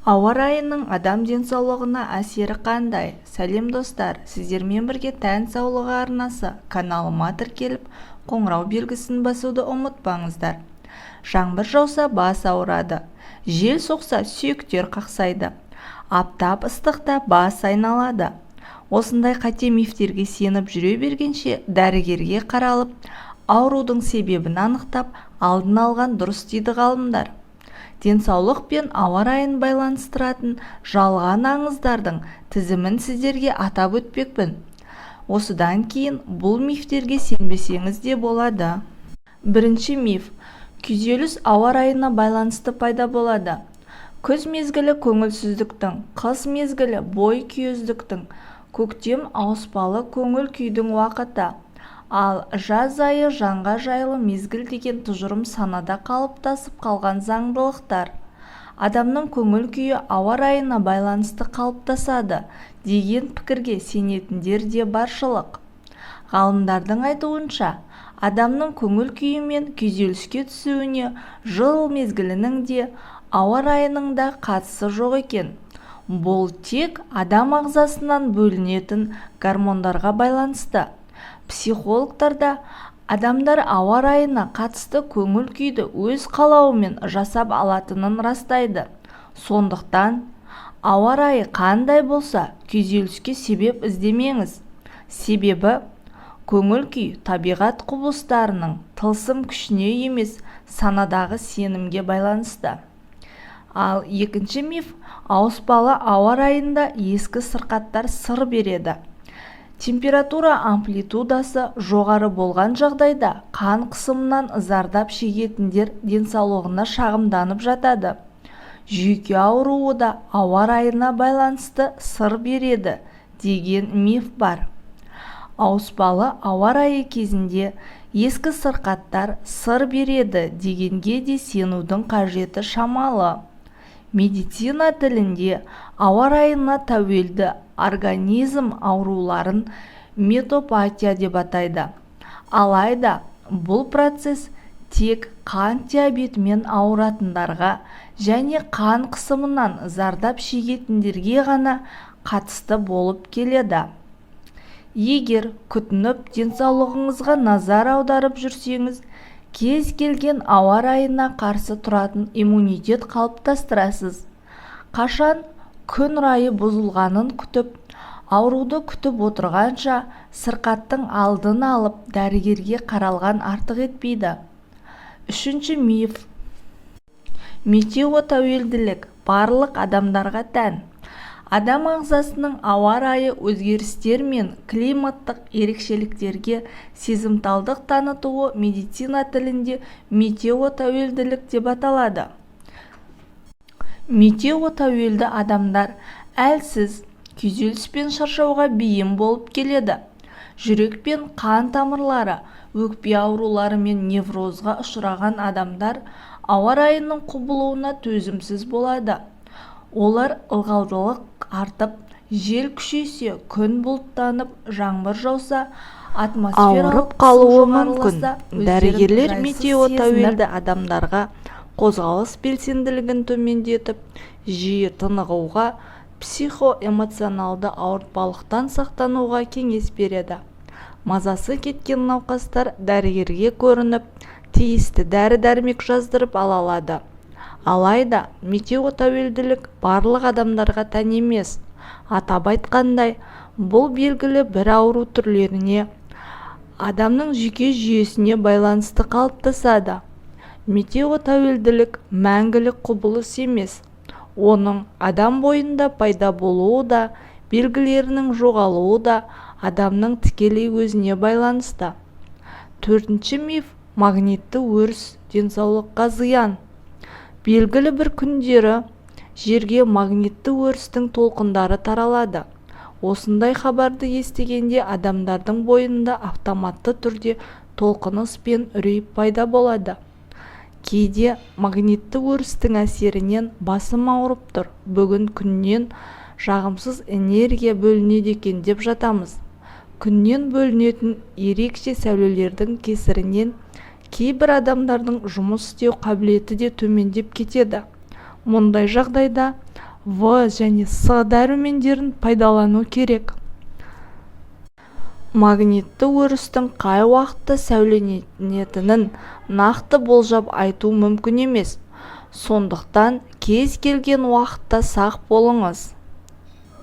Ауа райының адам денсаулығына әсері қандай? Сәлем достар, сіздермен бірге тән саулығы арнасы каналыма тіркеліп, қоңырау белгісін басуды ұмытпаңыздар. Жаңбыр жауса бас ауырады, жел соқса сүйектер қақсайды, аптап ыстықта бас айналады. Осындай қате мифтерге сеніп жүре бергенше дәрігерге қаралып, аурудың себебін анықтап, алдын алған дұрыс дейді ғалымдар. Денсаулық пен ауа райын байланыстыратын жалған аңыздардың тізімін сіздерге атап өтпекпін. Осыдан кейін бұл мифтерге сенбесеңіз де болады. Бірінші миф. Күйзеліс ауа райына байланысты пайда болады. Күз мезгілі көңілсіздіктің, қыс мезгілі бой күйездіктің, көктем ауыспалы көңіл күйдің уақыты. Ал жаз айы жанға жайлы мезгіл деген тұжырым санада қалыптасып қалған заңдылықтар. Адамның көңіл күйі ауа райына байланысты қалыптасады деген пікірге сенетіндер де баршылық. Ғалымдардың айтуынша, адамның көңіл күйі мен күйзеліске түсуіне жыл мезгілінің де ауа райының да қатысы жоқ екен. Бұл тек адам ағзасынан бөлінетін гормондарға байланысты. Психологтарда адамдар ауа райына қатысты көңіл күйді өз қалауымен жасап алатынын растайды. Сондықтан, ауа райы қандай болса, күйзеліске себеп іздемеңіз. Себебі, көңіл күй табиғат құбылыстарының тылсым күшіне емес, санадағы сенімге байланысты. Ал екінші миф, ауыспалы ауа райында ескі сырқаттар сыр береді. Температура амплитудасы жоғары болған жағдайда қан қысымынан зардап шегетіндер денсаулығына шағымданып жатады. Жүйке ауруы да ауа райына байланысты сыр береді деген миф бар. Ауыспалы ауа райы кезінде ескі сырқаттар сыр береді дегенге де сенудің қажеті шамалы. Медицина тілінде ауа райына тәуелді организм ауруларын метопатия деп атайды. Алайда бұл процесс тек қан диабетімен ауыратындарға және қан қысымынан зардап шегетіндерге ғана қатысты болып келеді. Егер күтініп денсаулығыңызға назар аударып жүрсеңіз, кез келген ауа райына қарсы тұратын иммунитет қалыптастырасыз. Қашан күн райы бұзылғанын күтіп, ауруды күтіп отырғанша сырқаттың алдын алып дәрігерге қаралған артық етпейді. Үшінші миф. Метеотәуелділік барлық адамдарға тән. Адам ағзасының ауа райы өзгерістер мен климаттық ерекшеліктерге сезімталдық танытуы медицина тілінде метеотәуелділік деп аталады. Метеотәуелді адамдар әлсіз, күйзеліс пен шаршауға бейім болып келеді. Жүрек пен қан тамырлары, өкпе аурулары мен неврозға ұшыраған адамдар ауа райының құбылуына төзімсіз болады. Олар ылғалдылық артып, жел күшейсе, күн бұлттанып, жаңбыр жауса, ауырып қалуы мүмкін. Дәрігерлер метеотәуелді адамдарға қозғалыс белсенділігін төмендетіп, жиі тынығуға, психоэмоционалды ауыртпалықтан сақтануға кеңес береді. Мазасы кеткен науқастар дәрігерге көрініп, тиісті дәрі-дәрмек жаздырып ала алады. Алайда метеотәуелділік барлық адамдарға тән емес. Атап айтқандай, бұл белгілі бір ауру түрлеріне, адамның жүйке жүйесіне байланысты қалыптасады. Метеотәуелділік мәңгілік құбылыс емес. Оның адам бойында пайда болуы да, белгілерінің жоғалуы да адамның тікелей өзіне байланысты. Төртінші миф. Магнитті өріс денсаулыққа зиян. Белгілі бір күндері жерге магнитті өрістің толқындары таралады. Осындай хабарды естігенде адамдардың бойында автоматты түрде толқыныс пен үрей пайда болады. Кейде магнитті өрістің әсерінен басым ауырып тұр, бүгін күннен жағымсыз энергия бөлінеді екен деп жатамыз. Күннен бөлінетін ерекше сәулелердің кесірінен кейбір адамдардың жұмыс істеу қабілеті де төмендеп кетеді. Мұндай жағдайда В және С дәрумендерін пайдалану керек. Магнитті өрістің қай уақытта сәулеленетінін нақты болжап айту мүмкін емес. Сондықтан кез келген уақытта сақ болыңыз.